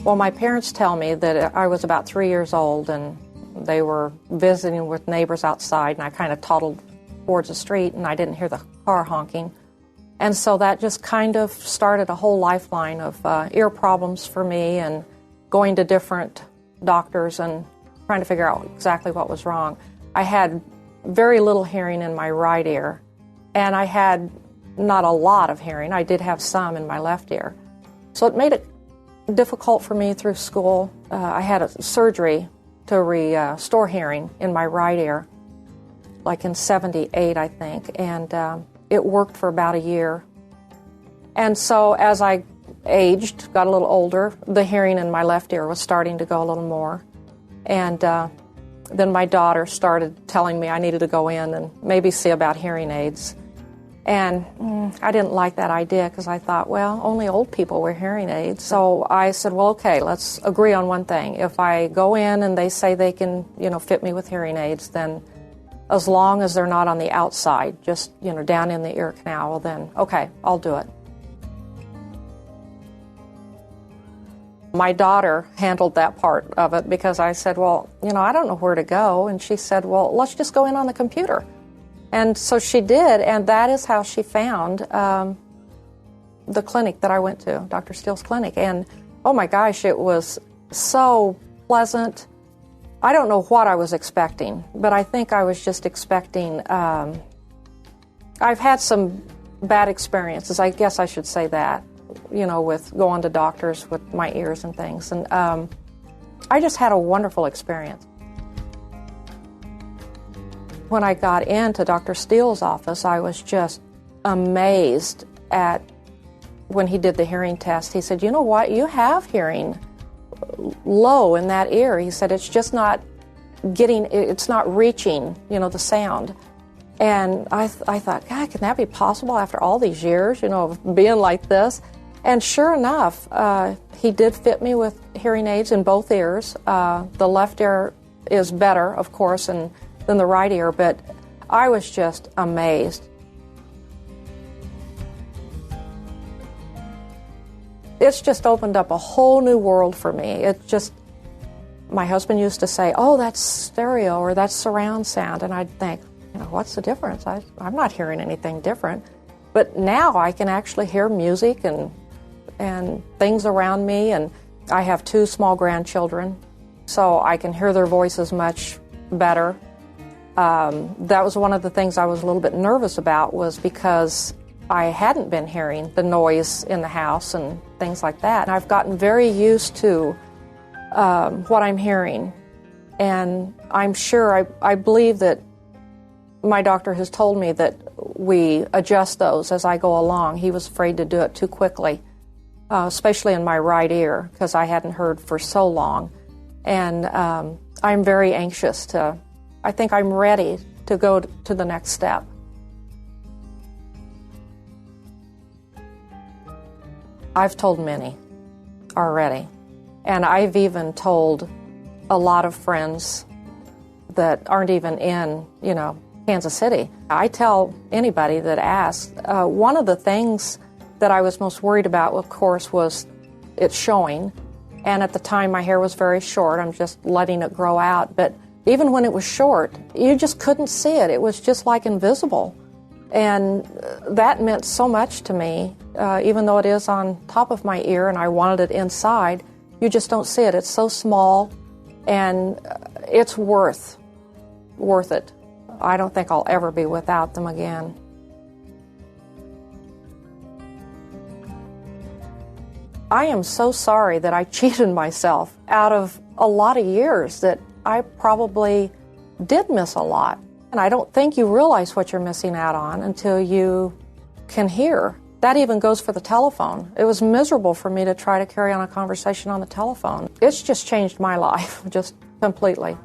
Well, my parents tell me that I was about 3 years old and they were visiting with neighbors outside, and I kind of toddled towards the street and I didn't hear the car honking. And so that just kind of started a whole lifeline of ear problems for me and going to different doctors and trying to figure out exactly what was wrong. I had very little hearing in my right ear, and I had not a lot of hearing. I did have some in my left ear. So it made it difficult for me through school. I had a surgery to restore hearing in my right ear, like in '78, I think, and it worked for about a year. And so as I aged, got a little older, the hearing in my left ear was starting to go a little more. And then my daughter started telling me I needed to go in and maybe see about hearing aids. And I didn't like that idea because I thought, well, only old people wear hearing aids. So I said, well, okay, let's agree on one thing. If I go in and they say they can, fit me with hearing aids, then as long as they're not on the outside, just, down in the ear canal, well then, okay, I'll do it. My daughter handled that part of it because I said, well, I don't know where to go. And she said, well, let's just go in on the computer. And so she did, and that is how she found the clinic that I went to, Dr. Steele's clinic. And, oh my gosh, it was so pleasant. I don't know what I was expecting, but I think I was just expecting, I've had some bad experiences, I guess I should say that, with going to doctors with my ears and things. And I just had a wonderful experience. When I got into Dr. Steele's office, I was just amazed at when he did the hearing test. He said, you know what, you have hearing low in that ear. He said, it's just not it's not reaching, the sound. And I thought, God, can that be possible after all these years, of being like this? And sure enough, he did fit me with hearing aids in both ears. The left ear is better, of course, than the right ear, but I was just amazed. It's just opened up a whole new world for me. My husband used to say, oh, that's stereo or that's surround sound, and I'd think, what's the difference? I'm not hearing anything different. But now I can actually hear music and things around me, and I have 2 small grandchildren, so I can hear their voices much better. That was one of the things I was a little bit nervous about, was because I hadn't been hearing the noise in the house and things like that. And I've gotten very used to what I'm hearing. And I'm sure, I believe that my doctor has told me that we adjust those as I go along. He was afraid to do it too quickly, especially in my right ear, because I hadn't heard for so long. And I'm very anxious I think I'm ready to go to the next step. I've told many already, and I've even told a lot of friends that aren't even in, Kansas City. I tell anybody that asks. One of the things that I was most worried about, of course, was it showing, and at the time my hair was very short. I'm just letting it grow out, but even when it was short, you just couldn't see it. It was just like invisible. And that meant so much to me, even though it is on top of my ear and I wanted it inside, you just don't see it. It's so small, and it's worth it. I don't think I'll ever be without them again. I am so sorry that I cheated myself out of a lot of years that I probably did miss a lot. And I don't think you realize what you're missing out on until you can hear. That even goes for the telephone. It was miserable for me to try to carry on a conversation on the telephone. It's just changed my life, just completely.